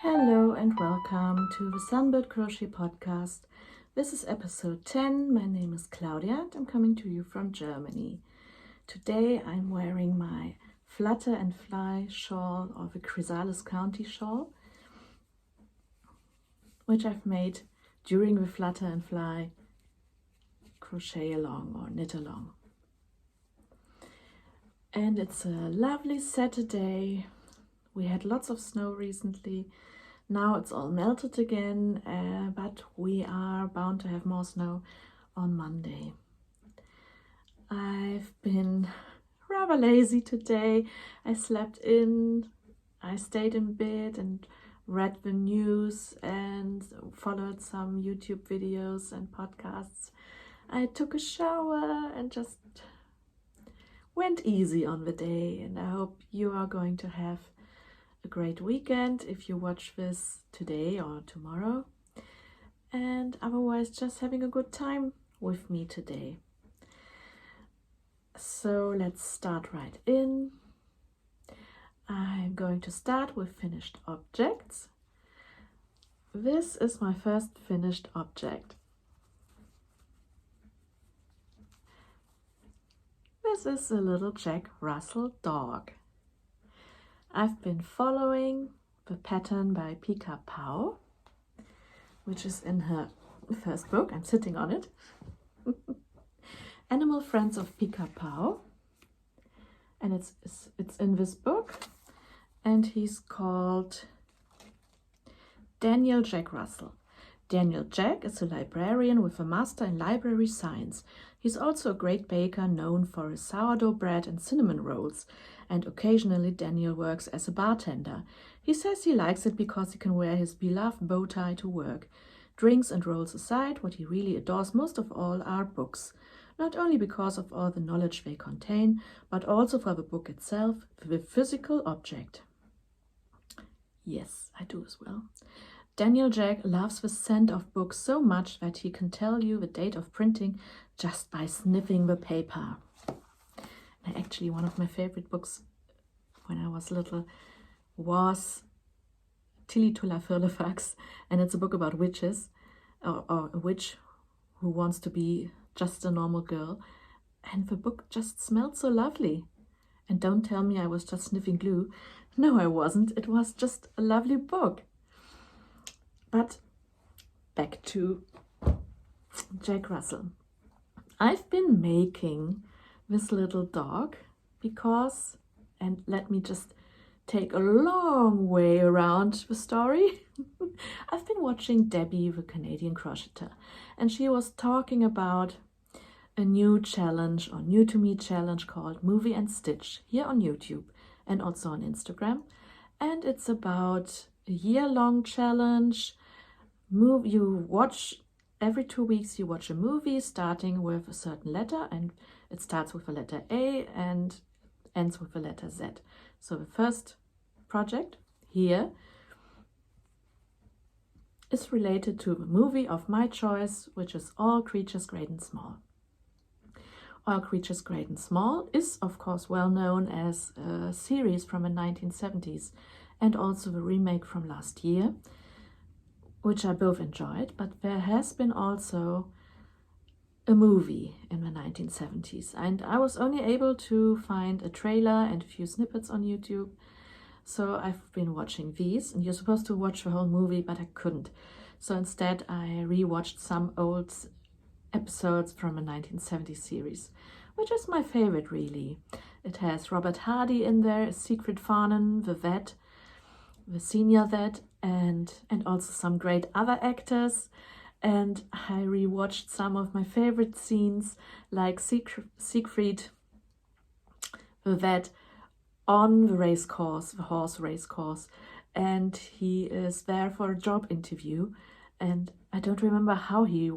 Hello and welcome to the Sunbirdcrochet podcast. This is episode 10. My name is Claudia and I'm coming to you from Germany. Today I'm wearing my Flutter and Fly shawl, or the Chrysalis County shawl, which I've made during the Flutter and Fly crochet along or knit along. And it's a lovely Saturday. We had lots of snow recently. Now it's all melted again, but we are bound to have more snow on Monday. I've been rather lazy today. I slept in, I stayed in bed and read the news and followed some YouTube videos and podcasts. I took a shower and just went easy on the day, and I hope you are going to have a great weekend if you watch this today or tomorrow, and otherwise just having a good time with me today. So let's start right in. I'm going to start with finished objects. This is my first finished object. This is a little Jack Russel dog. I've been following the pattern by Pica Pau, which is in her first book. I'm sitting on it. Animal Friends of Pica Pau. And it's in this book. And he's called Daniel Jack Russel. Daniel Jack is a librarian with a master in library science. He's also a great baker known for his sourdough bread and cinnamon rolls, and occasionally Daniel works as a bartender. He says he likes it because he can wear his beloved bow tie to work. Drinks and rolls aside, what he really adores most of all are books. Not only because of all the knowledge they contain, but also for the book itself, the physical object. Yes, I do as well. Daniel Jack loves the scent of books so much that he can tell you the date of printing just by sniffing the paper. And actually, one of my favorite books when I was little was Tilly Tulla Firlefax, and it's a book about witches, or a witch who wants to be just a normal girl. And the book just smelled so lovely. And don't tell me I was just sniffing glue. No, I wasn't. It was just a lovely book. But back to Jack Russel. I've been making this little dog because, and let me just take a long way around the story. I've been watching Debbie, the Canadian crocheter, and she was talking about a new challenge, or new to me challenge, called Movie and Stitch, here on YouTube and also on Instagram. And it's about a year-long challenge. You watch every 2 weeks, you watch a movie starting with a certain letter, and it starts with the letter A and ends with the letter Z. So the first project here is related to the movie of my choice, which is All Creatures Great and Small. All Creatures Great and Small is, of course, well known as a series from the 1970s, and also the remake from last year, which I both enjoyed, but there has been also a movie in the 1970s, and I was only able to find a trailer and a few snippets on YouTube, so I've been watching these, and you're supposed to watch the whole movie, but I couldn't. So instead I rewatched some old episodes from a 1970s series, which is my favorite, really. It has Robert Hardy in there, Siegfried Farnan, the vet, the senior vet, and also some great other actors. And I rewatched some of my favorite scenes, like Siegfried, the vet, on the race course, the horse race course, and he is there for a job interview, and I don't remember how he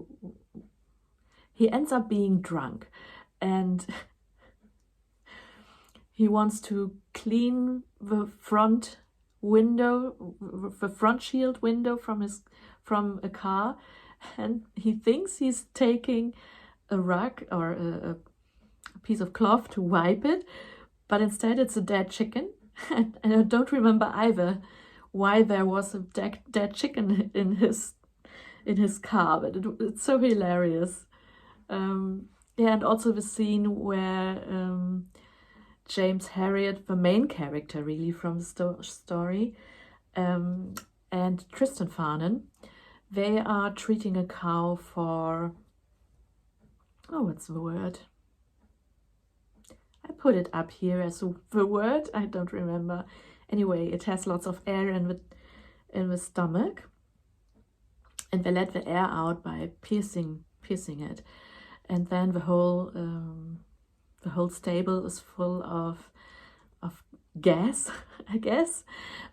ends up being drunk, and he wants to clean the front window, the front shield window from a car, and he thinks he's taking a rug or a piece of cloth to wipe it, but instead it's a dead chicken. And I don't remember either why there was a dead chicken in his car, but it's so hilarious. Yeah, and also the scene where James Harriet, the main character really from the story, and Tristan Farnan, they are treating a cow for, oh, what's the word? I put it up here as the word, I don't remember. Anyway, it has lots of air in the stomach, and they let the air out by piercing it, and then the whole stable is full of gas, I guess,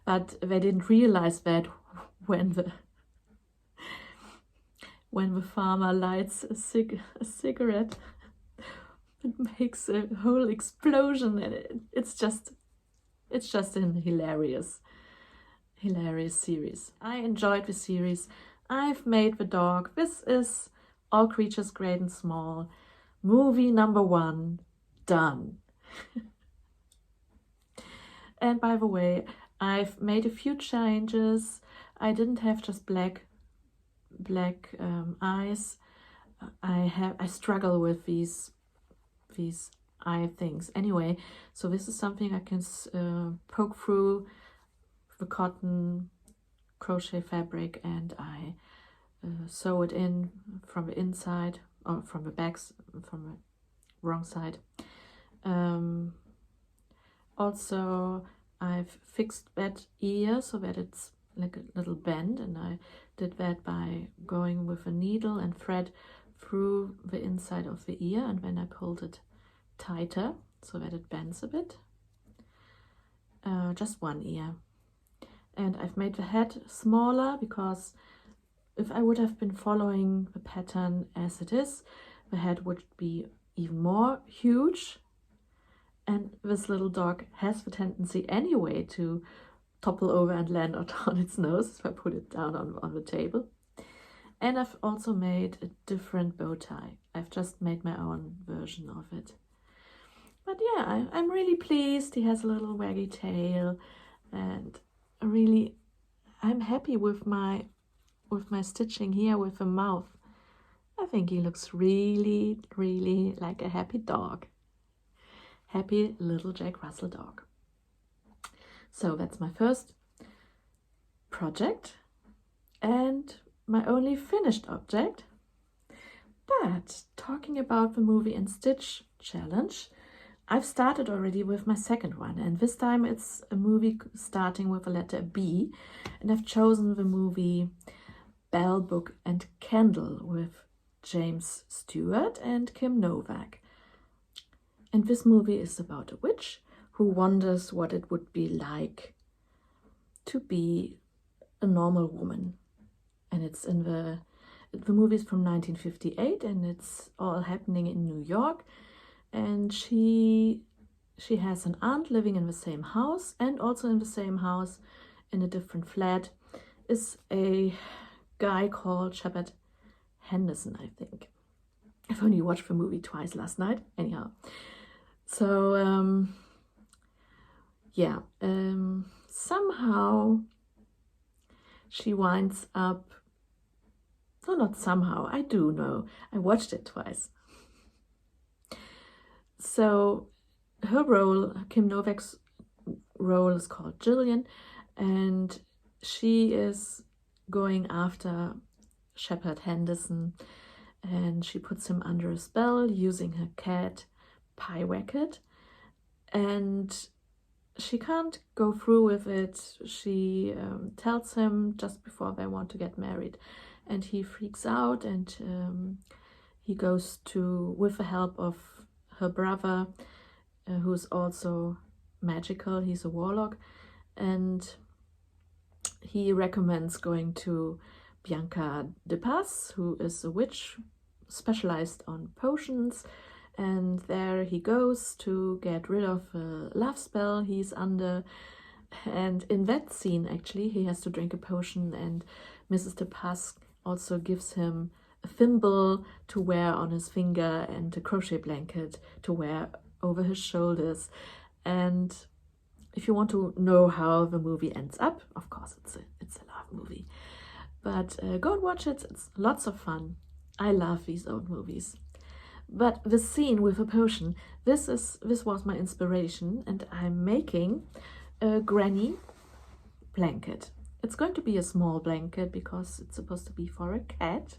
but they didn't realize that when the farmer lights a cigarette, it makes a whole explosion, and it's just a hilarious series. I enjoyed the series. I've made the dog. This is All Creatures Great and Small, movie number 1, done. And by the way, I've made a few changes. I didn't have just black eyes. I struggle with these eye things anyway, so this is something I can poke through the cotton crochet fabric, and I sew it in from the inside, or from the backs, from the wrong side. Also, I've fixed that ear so that it's like a little bend, and I did that by going with a needle and thread through the inside of the ear, and then I pulled it tighter so that it bends a bit. Just one ear. And I've made the head smaller because if I would have been following the pattern as it is, the head would be even more huge, and this little dog has the tendency anyway to topple over and land on its nose if I put it down on the table. And I've also made a different bow tie. I've just made my own version of it. But yeah, I'm really pleased. He has a little waggy tail, and I'm happy with my stitching here with the mouth. I think he looks really, really like a happy dog. Happy little Jack Russel dog. So that's my first project and my only finished object. But talking about the Movie and Stitch challenge, I've started already with my second one, and this time it's a movie starting with the letter B, and I've chosen the movie Bell, Book and Candle with James Stewart and Kim Novak. And this movie is about a witch who wonders what it would be like to be a normal woman. And it's in the movie is from 1958, and it's all happening in New York. And she has an aunt living in the same house, and also in the same house in a different flat is a guy called Shepard Henderson, I think. I've only watched the movie twice last night, anyhow. So somehow she winds up, no, not somehow, I do know, I watched it twice. So her role, Kim Novak's role, is called Jillian, and she is going after Shepard Henderson, and she puts him under a spell using her cat Pyewacket, and she can't go through with it. She tells him just before they want to get married, and he freaks out, and he goes to, with the help of her brother, who's also magical, he's a warlock, and he recommends going to Bianca de Paz, who is a witch specialized on potions, and there he goes to get rid of a love spell he's under. And in that scene, actually, he has to drink a potion, and Mrs. de Paz also gives him a thimble to wear on his finger and a crochet blanket to wear over his shoulders. And if you want to know how the movie ends up, of course it's a love movie, but go and watch it. It's lots of fun. I love these old movies. But the scene with a potion, this was my inspiration, and I'm making a granny blanket. It's going to be a small blanket because it's supposed to be for a cat.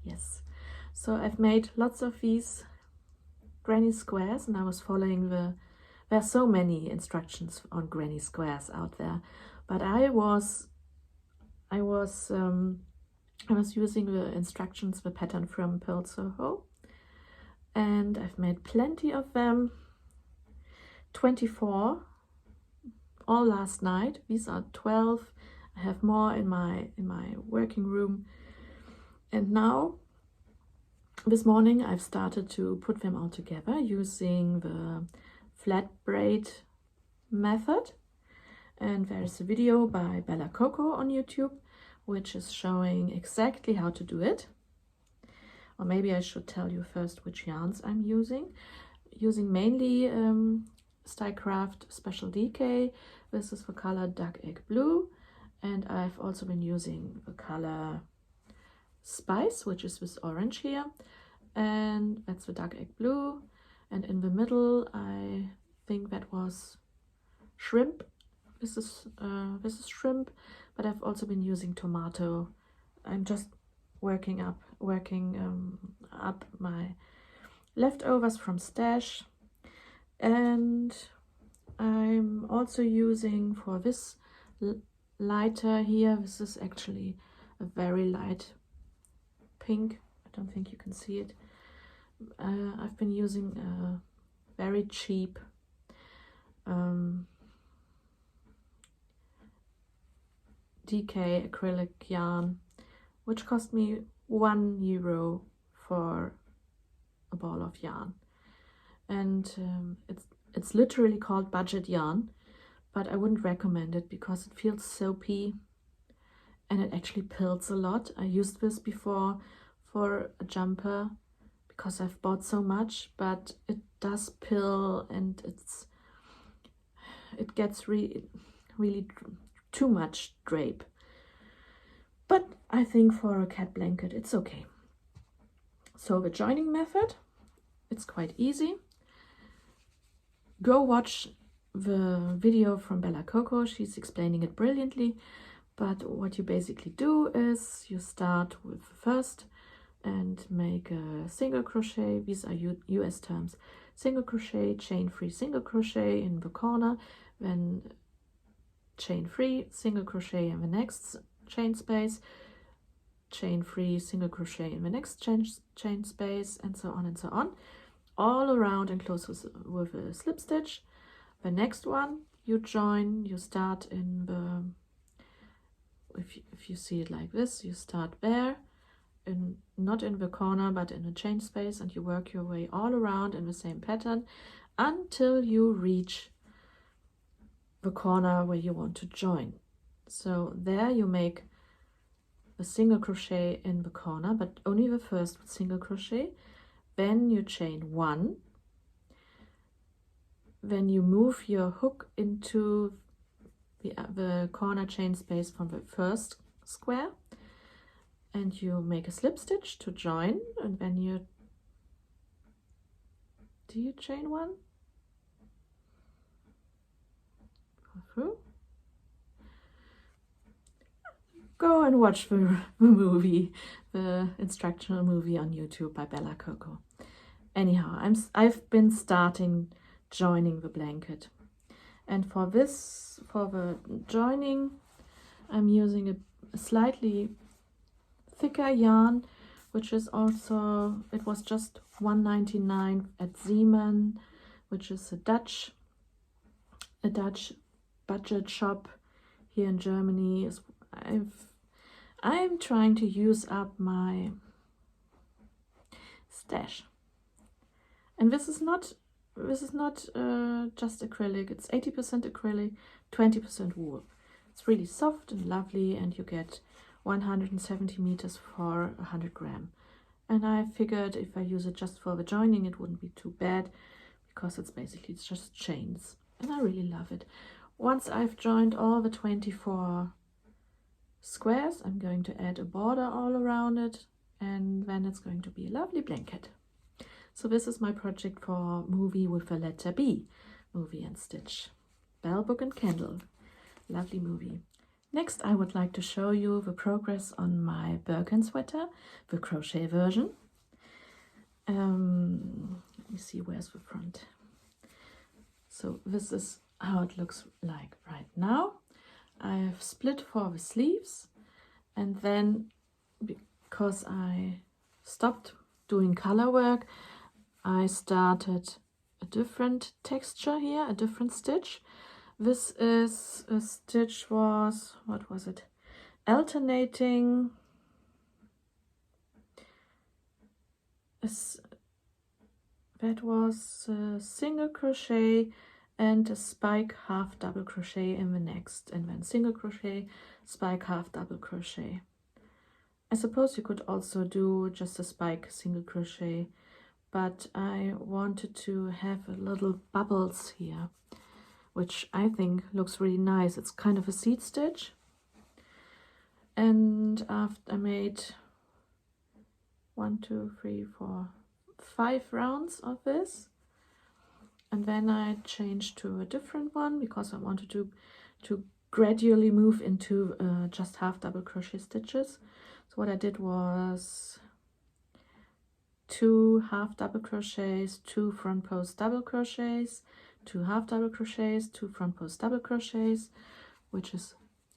Yes. So I've made lots of these granny squares, and I was following there are so many instructions on granny squares out there, but I was using the instructions, the pattern from Pearl Soho, and I've made plenty of them, 24, all last night. These are 12. I have more in my working room, and now this morning I've started to put them all together using the flat braid method, and there's a video by Bella Coco on YouTube which is showing exactly how to do it. Or maybe I should tell you first which yarns I'm using mainly Stylecraft Special DK. This is the color Duck Egg Blue, and I've also been using the color Spice, which is this orange here, and that's the Duck Egg Blue. And in the middle, I think that was Shrimp. This is Shrimp, but I've also been using Tomato. I'm just working up my leftovers from stash, and I'm also using for this lighter here. This is actually a very light pink. I don't think you can see it. I've been using a very cheap DK acrylic yarn, which cost me €1 for a ball of yarn, and it's literally called budget yarn, but I wouldn't recommend it because it feels soapy and it actually pills a lot. I used this before for a jumper because I've bought so much, but it does pill, and it gets really too much drape. But I think for a cat blanket it's okay. So the joining method, it's quite easy. Go watch the video from Bella Coco, she's explaining it brilliantly. But what you basically do is you start with the first and make a single crochet. These are US terms. Single crochet, chain free, single crochet in the corner, then chain free, single crochet in the next chain space, chain free, single crochet in the next chain space, and so on, all around and close with a slip stitch. The next one you join, you start in the, if you see it like this, you start there, not in the corner but in a chain space, and you work your way all around in the same pattern until you reach the corner where you want to join. So there you make a single crochet in the corner, but only the first single crochet. Then you chain 1, then you move your hook into the corner chain space from the first square, and you make a slip stitch to join, and then you chain 1, go through. Go and watch the movie, the instructional movie on YouTube by Bella Coco. Anyhow, I've been starting joining the blanket, and for the joining I'm using a slightly thicker yarn, which is also, it was just $1.99 at Zeeman, which is a Dutch budget shop here in Germany. I'm trying to use up my stash, and this is not just acrylic. It's 80% acrylic, 20% wool. It's really soft and lovely, and you get 170 meters for 100 gram. And I figured if I use it just for the joining, it wouldn't be too bad, because it's just chains. and I really love it. Once I've joined all the 24 squares, I'm going to add a border all around it, and then it's going to be a lovely blanket. So this is my project for Movie with the letter B, Movie and Stitch. Bell, Book and Candle. Lovely movie. Next, I would like to show you the progress on my Birkin sweater, the crochet version. Let me see, where's the front? So this is how it looks like right now. I have split for the sleeves, and then because I stopped doing color work, I started a different texture here, a different stitch. This is a stitch was, what was it? Alternating. That was a single crochet and a spike half double crochet in the next, and then single crochet, spike half double crochet. I suppose you could also do just a spike single crochet, but I wanted to have a little bubbles here, which I think looks really nice. It's kind of a seed stitch. And after I made 1, 2, 3, 4, 5 rounds of this, and then I changed to a different one because I wanted to gradually move into just half double crochet stitches. So what I did was 2 half double crochets, 2 front post double crochets, 2 half double crochets, 2 front post double crochets, which is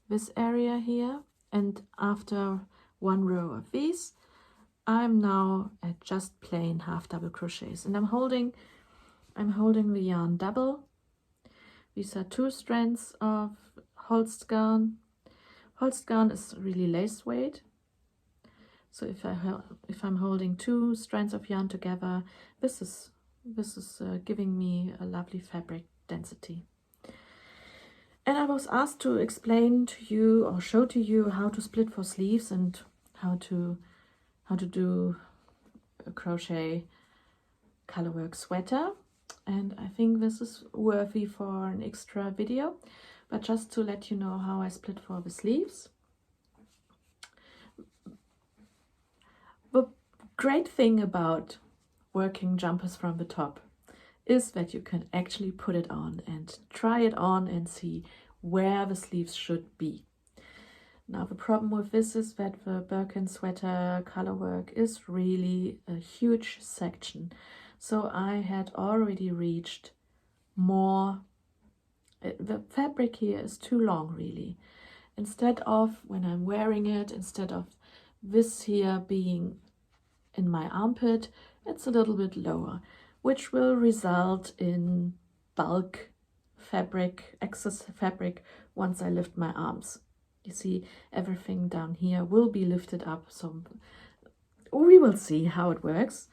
this area here. And after 1 row of these, I'm now at just plain half double crochets, and I'm holding the yarn double. These are 2 strands of Holst yarn. Holst yarn is really lace weight, so if I'm holding 2 strands of yarn together, this is giving me a lovely fabric density. And I was asked to explain to you or show to you how to split for sleeves and how to do a crochet colorwork sweater, and I think this is worthy for an extra video, but just to let you know how I split for the sleeves. The great thing about working jumpers from the top is that you can actually put it on and try it on and see where the sleeves should be. Now the problem with this is that the Birkin sweater colorwork is really a huge section. So I had already reached more, the fabric here is too long really. Instead of, when I'm wearing it, instead of this here being in my armpit, it's a little bit lower, which will result in bulk fabric, excess fabric once I lift my arms. You see, everything down here will be lifted up, so we will see how it works.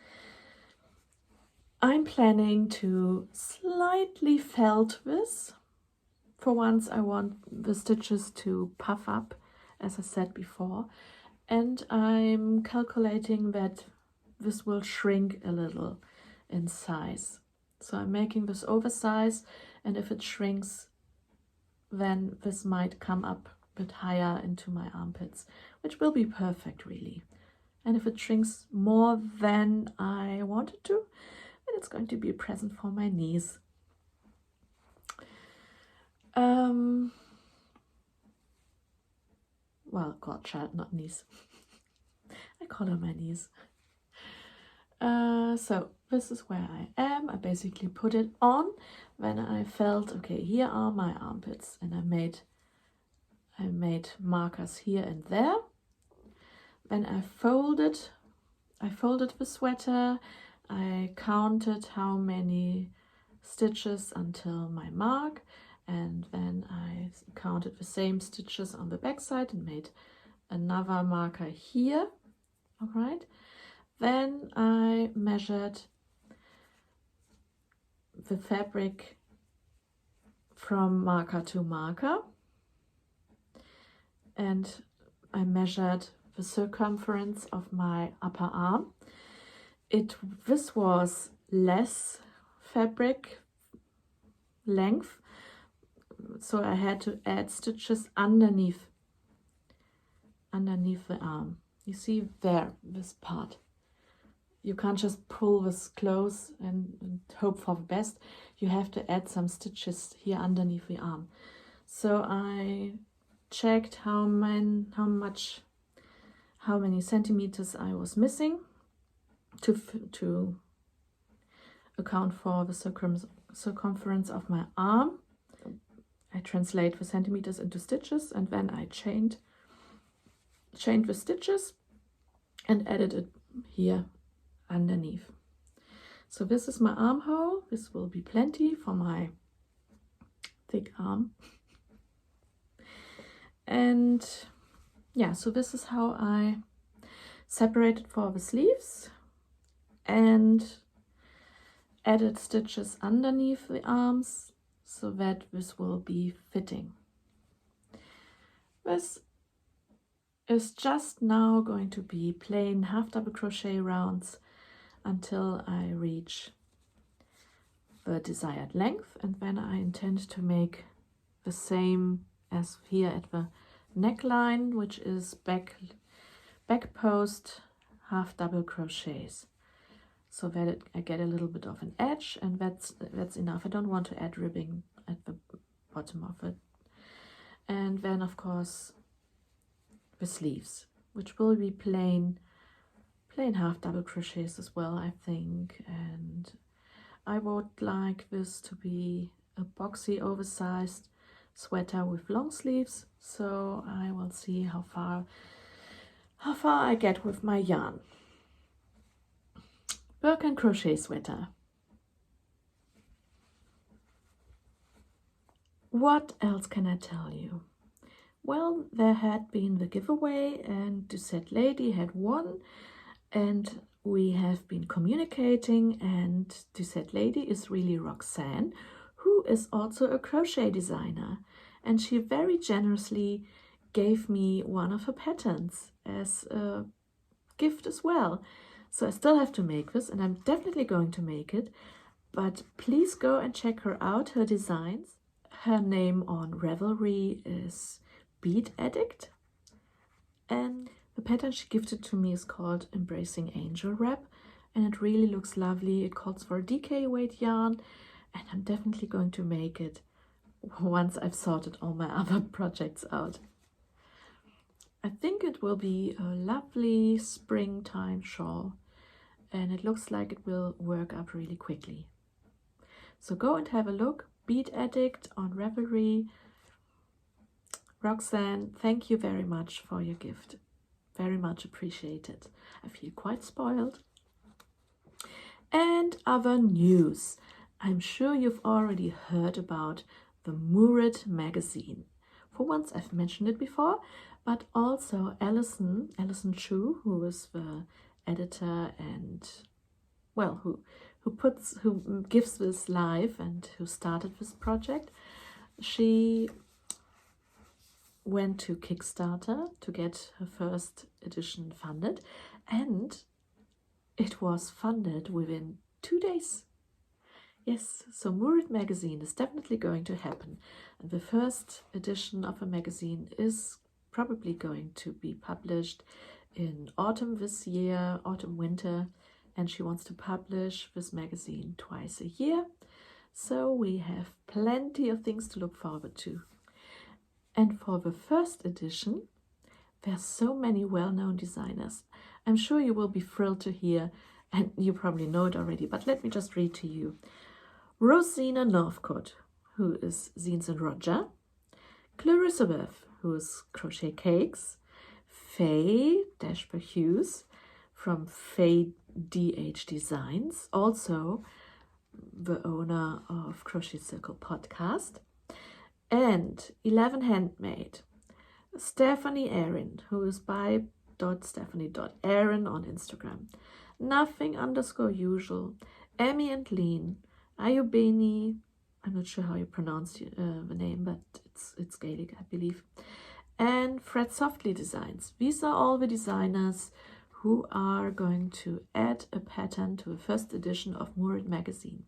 I'm planning to slightly felt this. For once I want the stitches to puff up, as I said before, and I'm calculating that this will shrink a little in size. So I'm making this oversized, and if it shrinks, then this might come up a bit higher into my armpits, which will be perfect really. And if it shrinks more than I wanted to, then it's going to be a present for my knees. Well, godchild, not knees. I call her my knees. So this is where I am. I basically put it on when I felt, okay, here are my armpits, and I made markers here and there. Then I folded the sweater. I counted how many stitches until my mark, and then I counted the same stitches on the back side and made another marker here. All right. Then I measured the fabric from marker to marker, and I measured the circumference of my upper arm. This was less fabric length so I had to add stitches underneath the arm. You see there, this part. You can't just pull this close and hope for the best. You have to add some stitches here underneath the arm. So I checked how many centimeters I was missing to account for the circumference of my arm. I translate the centimeters into stitches, and then I chained the stitches and added it here underneath. So this is my armhole. This will be plenty for my thick arm. And yeah, so this is how I separated for the sleeves and added stitches underneath the arms so that this will be fitting. This is just now going to be plain half double crochet rounds until I reach the desired length, and then I intend to make the same as here at the neckline, which is back post half double crochets, so that I get a little bit of an edge, and that's enough. I don't want to add ribbing at the bottom of it. And then of course the sleeves, which will be plain half double crochets as well, I think. And I would like this to be a boxy oversized sweater with long sleeves, so I will see how far I get with my yarn. Birkin crochet sweater. What else can I tell you? Well, there had been the giveaway and Ducette lady had won, and we have been communicating, and Ducette lady is really Roxann, who is also a crochet designer, and she very generously gave me one of her patterns as a gift as well. So I still have to make this, and I'm definitely going to make it, but please go and check her out, her designs. Her name on Ravelry is Beadaddict, and the pattern she gifted to me is called Embracing Angel Wrap, and it really looks lovely. It calls for a DK weight yarn, and I'm definitely going to make it once I've sorted all my other projects out. I think it will be a lovely springtime shawl, and it looks like it will work up really quickly. So go and have a look. Beadaddict on Ravelry. Roxann, thank you very much for your gift. Very much appreciated. I feel quite spoiled. And other news. I'm sure you've already heard about the Murid magazine. For once I've mentioned it before, but also Alison Chu, who is the editor and, well, who gives this live and who started this project. She went to Kickstarter to get her first edition funded, and it was funded within 2 days. Yes, so Murid magazine is definitely going to happen, and the first edition of a magazine is probably going to be published in autumn this year, autumn winter, and she wants to publish this magazine twice a year, so we have plenty of things to look forward to. And for the first edition, there's so many well-known designers. I'm sure you will be thrilled to hear, and you probably know it already, but let me just read to you. Rosina Northcote, who is Zines and Roger, Clarissa Beth, who is Crochet Cakes, Faye Hughes from Faye DH Designs, also the owner of Crochet Circle podcast, and 11 Handmade, Stephanie Erin, who is by.stephanie.erin on Instagram, Nothing_usual, Emmy and Lean, Ayubeni, I'm not sure how you pronounce the name, but it's Gaelic, I believe, and Fred Softly Designs. These are all the designers who are going to add a pattern to the first edition of Murid magazine.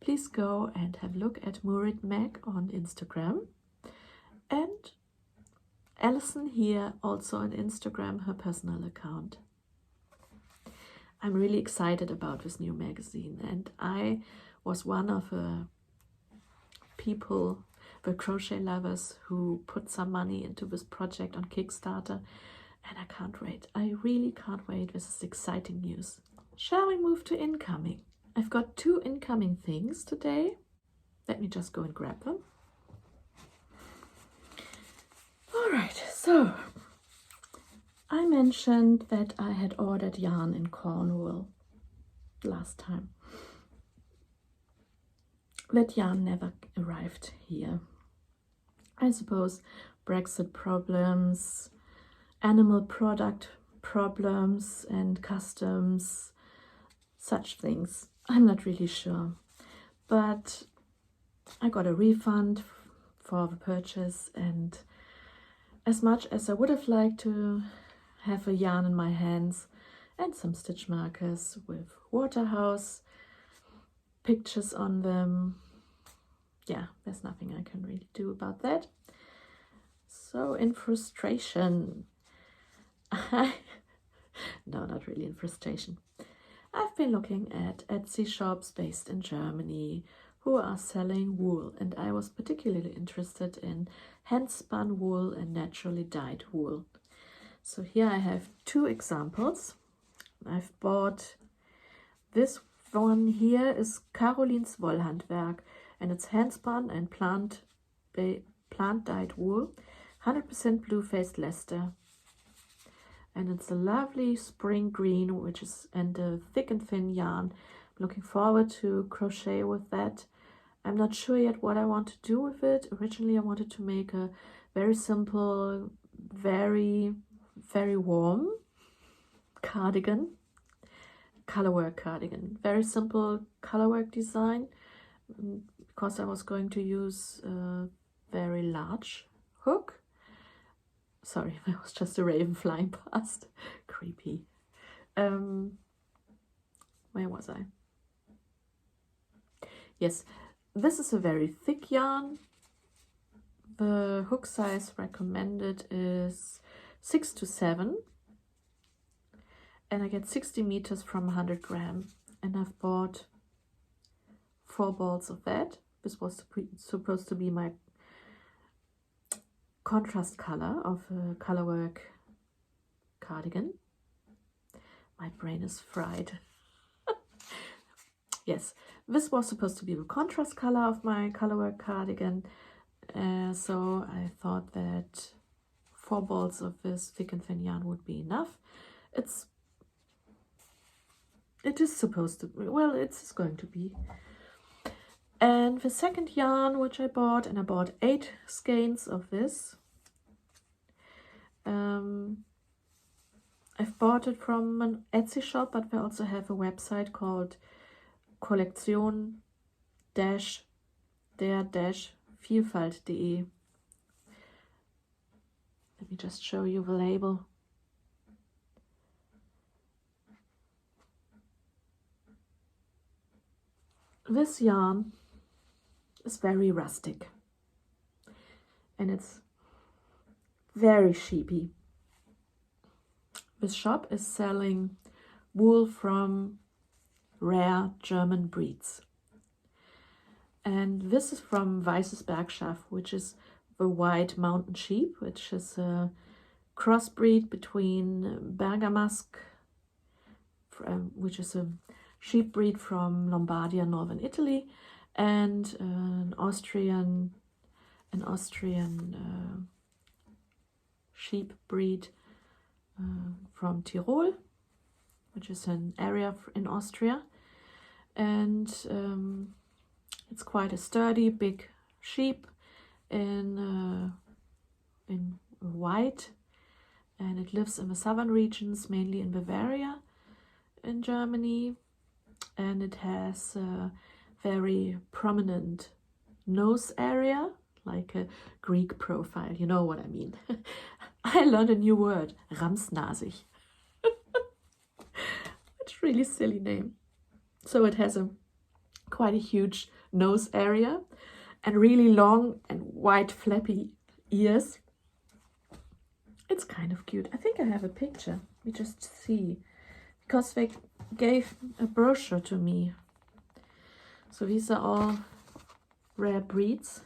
please go and have a look at Murid Mag on Instagram. And Alison here also on Instagram, her personal account. I'm really excited about this new magazine, and I was one of the people, the crochet lovers, who put some money into this project on Kickstarter, and I can't wait. I really can't wait. This is exciting news. Shall we move to incoming? I've got 2 incoming things today. Let me just go and grab them. All right, so I mentioned that I had ordered yarn in Cornwall last time. That yarn never arrived here. I suppose Brexit problems, animal product problems and customs, such things. I'm not really sure. But I got a refund for the purchase, and as much as I would have liked to have a yarn in my hands and some stitch markers with Waterhouse pictures on them, yeah, there's nothing I can really do about that. So in frustration, no, not really in frustration, I've been looking at Etsy shops based in Germany who are selling wool, and I was particularly interested in hand-spun wool and naturally dyed wool. So here I have 2 examples. I've bought this one here is CarolinsWollhandwerk, and it's hand-spun and plant dyed wool, 100% Bluefaced Leicester. And it's a lovely spring green, which is, and a thick and thin yarn. I'm looking forward to crochet with that. I'm not sure yet what I want to do with it. Originally I wanted to make a very simple, very warm cardigan, colorwork cardigan. Very simple colorwork design, because I was going to use a very large hook. Sorry, that was just a raven flying past. Creepy. Where was I? Yes, this is a very thick yarn. The hook size recommended is 6 to 7. And I get 60 meters from 100 gram. And I've bought 4 balls of that. This was supposed to be my contrast color of a colorwork cardigan. My brain is fried. Yes, this was supposed to be the contrast color of my colorwork cardigan. So I thought that 4 balls of this thick and thin yarn would be enough. It is supposed to be, well, it's going to be. And the second yarn which I bought, and I bought 8 skeins of this. I've bought it from an Etsy shop, but we also have a website called KollektionVielfalt.de. Let me just show you the label. This yarn is very rustic, and it's very sheepy. This shop is selling wool from rare German breeds. And this is from Weißes Bergschaf, which is the white mountain sheep, which is a crossbreed between Bergamasque, which is a sheep breed from Lombardia, northern Italy, and an Austrian sheep breed from Tyrol, which is an area in Austria. And it's quite a sturdy, big sheep in white, and it lives in the southern regions, mainly in Bavaria in Germany, and it has a very prominent nose area, like a Greek profile, you know what I mean. I learned a new word, ramsnasig. It's a really silly name. So it has a quite a huge nose area and really long and white flappy ears. It's kind of cute. I think I have a picture. We just see, because they gave a brochure to me. So these are all rare breeds.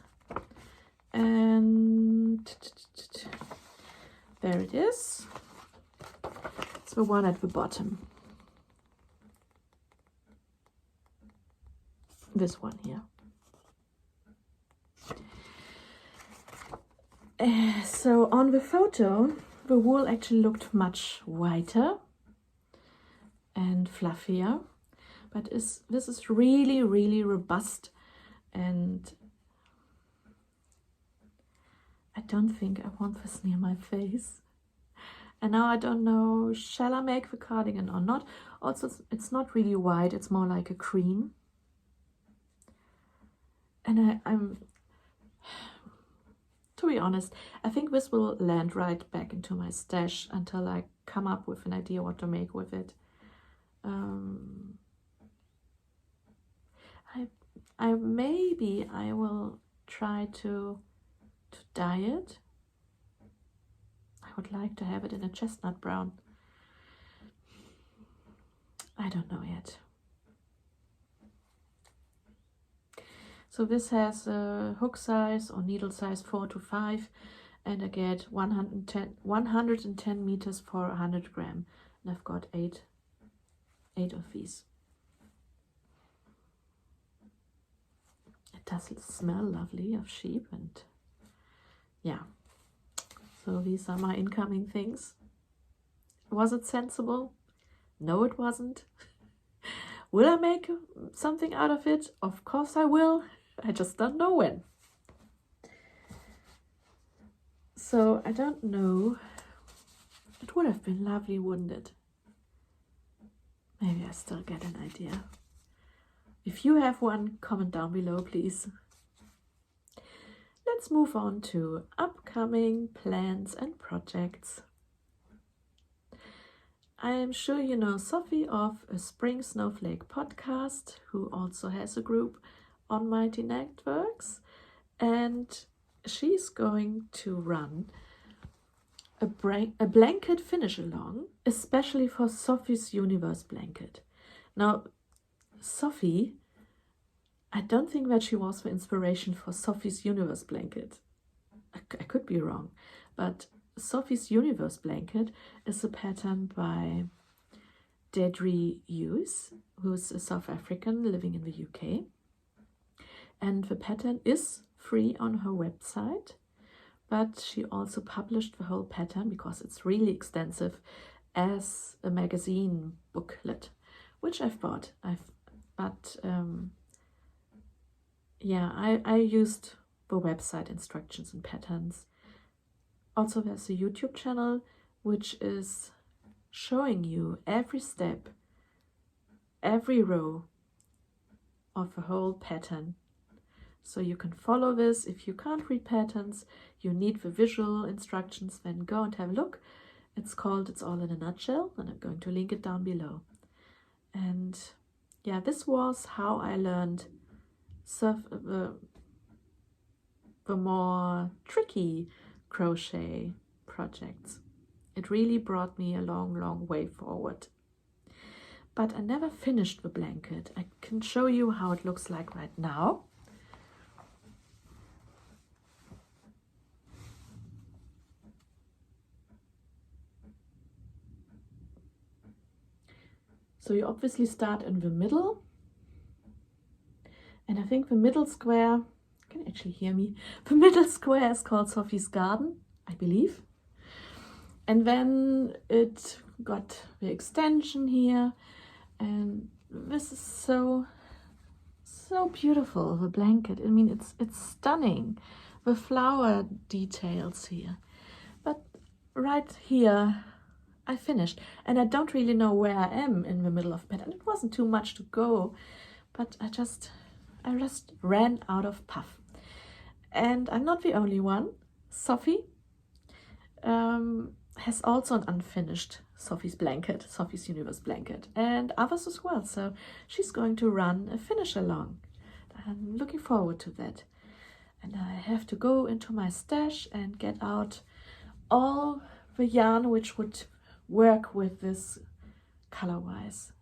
And there it is. It's the one at the bottom. This one here. So on the photo, the wool actually looked much whiter and fluffier, but this is really, really robust, and I don't think I want this near my face. And now I don't know, shall I make the cardigan or not? Also, it's not really white, it's more like a cream. And I'm, to be honest, I think this will land right back into my stash until I come up with an idea what to make with it. Maybe I will try to dye it. I would like to have it in a chestnut brown. I don't know yet. So this has a hook size or needle size 4 to 5, and I get 110 meters for 100 gram, and I've got eight of these. It does smell lovely of sheep, and yeah. So these are my incoming things. Was it sensible? No, it wasn't. Will I make something out of it? Of course I will. I just don't know when. So I don't know. It would have been lovely, wouldn't it? Maybe I still get an idea. If you have one, comment down below, please. Let's move on to upcoming plans and projects. I am sure you know Sophie of a Spring Snowflake podcast, who also has a group on Mighty Knitworks, and she's going to run a blanket finish along, especially for Sophie's Universe blanket. Now, Sophie, I don't think that she was the inspiration for Sophie's Universe blanket. I could be wrong, but Sophie's Universe blanket is a pattern by Gregory, who's a South African living in the UK. And the pattern is free on her website, but she also published the whole pattern, because it's really extensive, as a magazine booklet, which I've bought. Yeah, I used the website instructions and patterns. Also, there's a YouTube channel which is showing you every step, every row of the whole pattern. So you can follow this. If you can't read patterns, you need the visual instructions, then go and have a look. It's called It's All in a Nutshell, and I'm going to link it down below. And yeah, this was how I learned the more tricky crochet projects. It really brought me a long, long way forward. But I never finished the blanket. I can show you how it looks like right now. So you obviously start in the middle, and I think the middle square, you can actually hear me, the middle square is called Sophie's Garden, I believe. And then it got the extension here, and this is so beautiful, the blanket. I mean, it's stunning, the flower details here. But right here, I finished, and I don't really know where I am in the middle of pattern. It wasn't too much to go, but I just ran out of puff. And I'm not the only one. Sophie, I has also an unfinished Sophie's blanket, Sophie's Universe blanket, and others as well. So she's going to run a finish along. I'm looking forward to that. And I have to go into my stash and get out all the yarn which would work with this color-wise.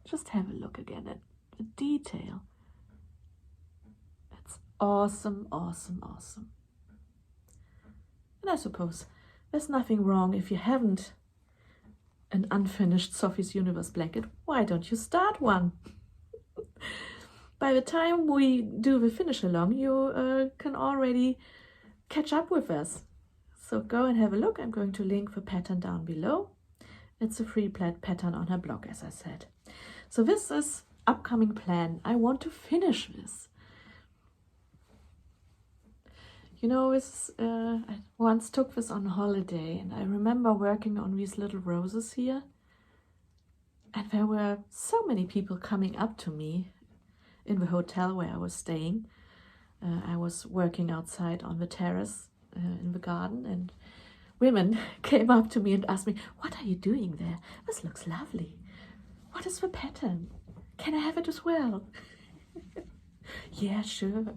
Just have a look again at the detail. It's awesome, awesome, awesome. And I suppose there's nothing wrong if you haven't an unfinished Sophie's Universe blanket. Why don't you start one? By the time we do the finish along, you can already catch up with us. So go and have a look. I'm going to link the pattern down below. It's a free pattern on her blog, as I said. So this is upcoming plan. I want to finish this. You know, I once took this on holiday, and I remember working on these little roses here. And there were so many people coming up to me in the hotel where I was staying. I was working outside on the terrace in the garden, and women came up to me and asked me, "What are you doing there? This looks lovely. What is the pattern? Can I have it as well?" Yeah, sure.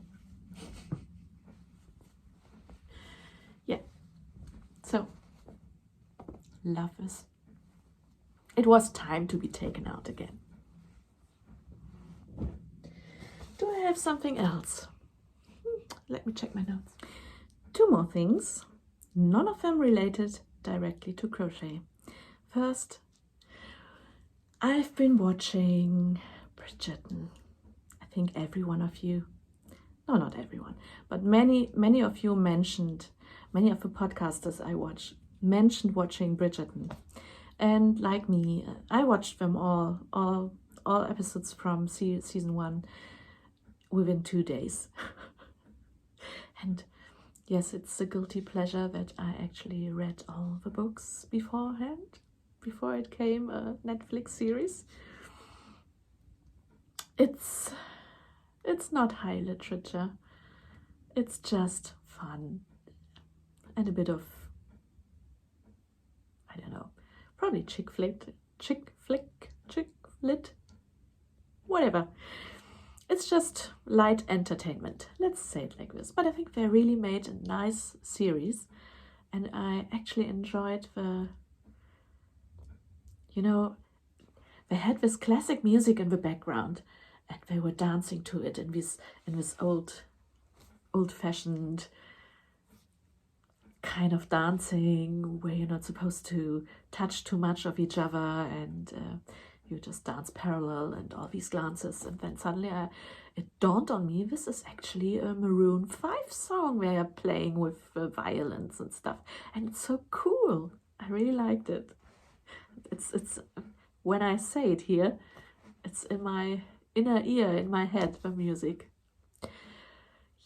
Yeah, so love this. It was time to be taken out again. Do I have something else? Let me check my notes. 2 more things, none of them related directly to crochet. First, I've been watching Bridgerton. I think every one of you, no, not everyone, but many of you mentioned, many of the podcasters I watch mentioned watching Bridgerton. And like me, I watched them all episodes from season 1 within 2 days. And yes, it's a guilty pleasure that I actually read all the books beforehand, before it came a Netflix series. It's not high literature. It's just fun and a bit of, I don't know, probably chick flit, whatever. It's just light entertainment, let's say it like this. But I think they really made a nice series, and I actually enjoyed they had this classic music in the background, and they were dancing to it in this old-fashioned kind of dancing where you're not supposed to touch too much of each other, and you just dance parallel and all these glances. And then suddenly it dawned on me, this is actually a Maroon 5 song they are playing with violins and stuff, and it's so cool. I really liked it. It's when I say it here, it's in my inner ear, in my head, the music.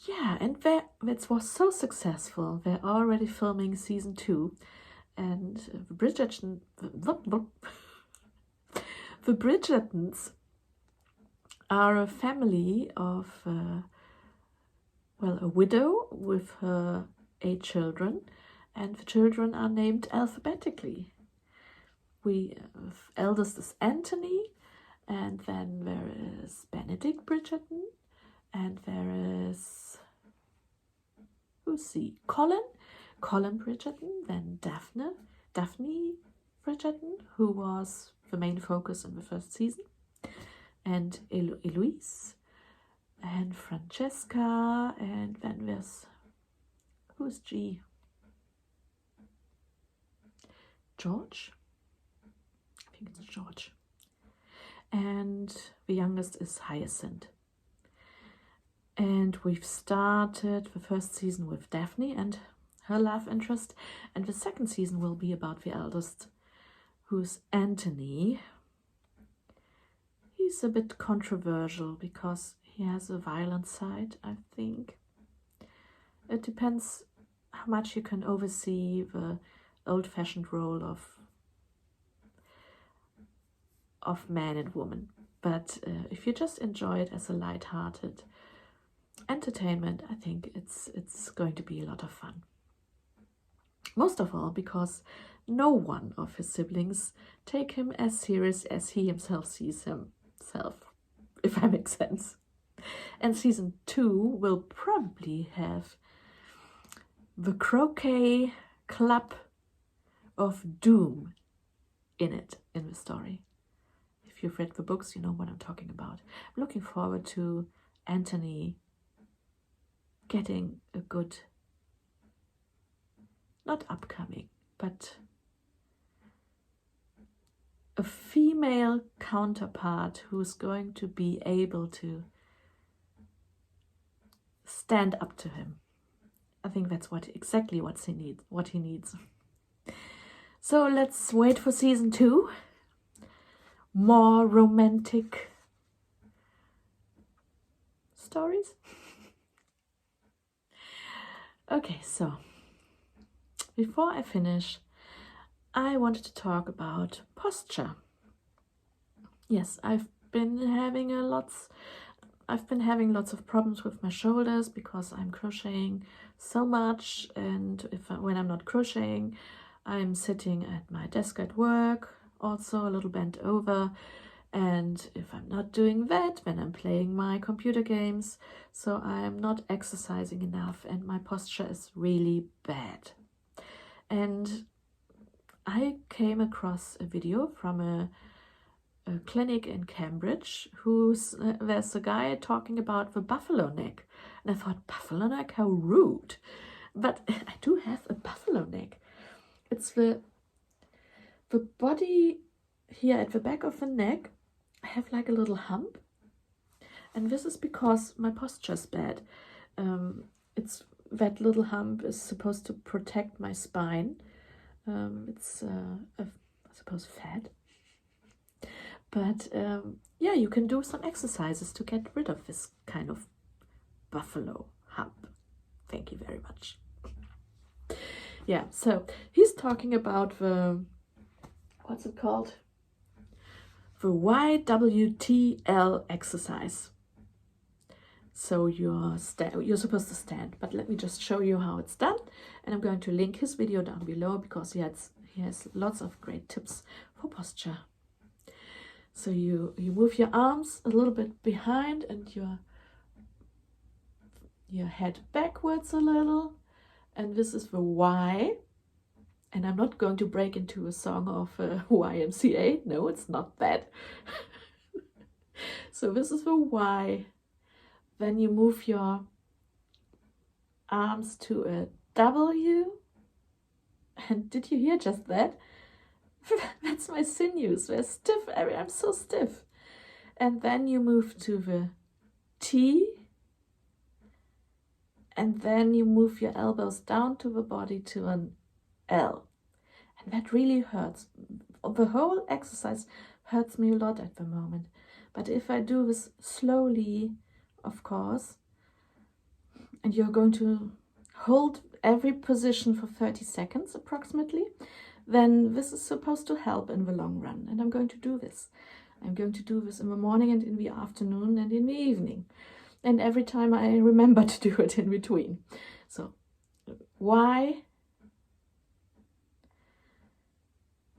Yeah, and that was so successful. They're already filming season 2, and the Bridgertons are a family of, a widow with her 8 children, and the children are named alphabetically. Eldest is Anthony, and then there is Benedict Bridgerton, and there is, Colin Bridgerton, then Daphne Bridgerton, who was the main focus in the first season, and Eloise, and Francesca, and then there's, who's G? George? I think it's George. And the youngest is Hyacinth. And we've started the first season with Daphne and her love interest, and the second season will be about the eldest, who's Anthony. He's a bit controversial because he has a violent side, I think. It depends how much you can oversee the old-fashioned role of man and woman. But if you just enjoy it as a light-hearted entertainment, I think it's going to be a lot of fun. Most of all because no one of his siblings take him as serious as he himself sees himself, if I make sense. And season 2 will probably have the Croquet Club of Doom in it, in the story. If you've read the books, you know what I'm talking about. I'm looking forward to Anthony getting a good, not upcoming, but a female counterpart who's going to be able to stand up to him. I think that's exactly what he needs. So let's wait for season 2. More romantic stories. Okay, so before I finish, I wanted to talk about posture. Yes, I've been having lots of problems with my shoulders because I'm crocheting so much, and when I'm not crocheting, I'm sitting at my desk at work, also a little bent over, and if I'm not doing that, then I'm playing my computer games, so I'm not exercising enough and my posture is really bad. And I came across a video from a clinic in Cambridge there's a guy talking about the buffalo neck, and I thought, buffalo neck, how rude. But I do have a buffalo neck. It's the body here at the back of the neck. I have like a little hump, and this is because my posture is bad. It's that little hump is supposed to protect my spine. It's I suppose fat, but yeah, you can do some exercises to get rid of this kind of buffalo hump. Thank you very much. Yeah, so he's talking about the, what's it called? The YWTL exercise. So you're supposed to stand, but let me just show you how it's done. And I'm going to link his video down below because he has lots of great tips for posture. So you move your arms a little bit behind and your head backwards a little. And this is the Y. And I'm not going to break into a song of YMCA. No, it's not that. So this is the Y. Then you move your arms to a W. And did you hear just that? That's my sinews. They're stiff. I'm so stiff. And then you move to the T. And then you move your elbows down to the body to an L. And that really hurts. The whole exercise hurts me a lot at the moment. But if I do this slowly, of course, and you're going to hold every position for 30 seconds approximately, then this is supposed to help in the long run. And I'm going to do this. I'm going to do this in the morning and in the afternoon and in the evening. And every time I remember to do it in between. So Y,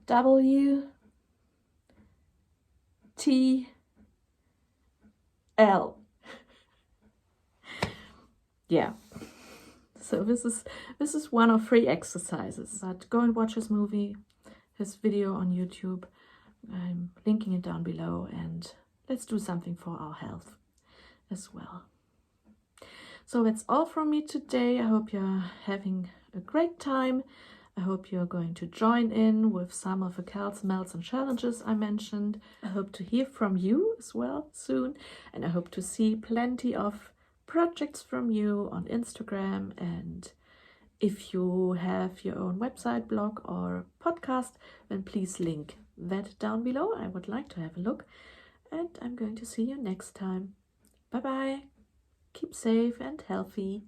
W, T, L. Yeah. So this is one of 3 exercises. But go and watch his video on YouTube. I'm linking it down below, and let's do something for our health as well. So that's all from me today. I hope you're having a great time. I hope you're going to join in with some of the Cals, Melts and challenges I mentioned. I hope to hear from you as well soon, and I hope to see plenty of projects from you on Instagram. And if you have your own website, blog or podcast, then please link that down below. I would like to have a look, and I'm going to see you next time. Bye bye. Keep safe and healthy.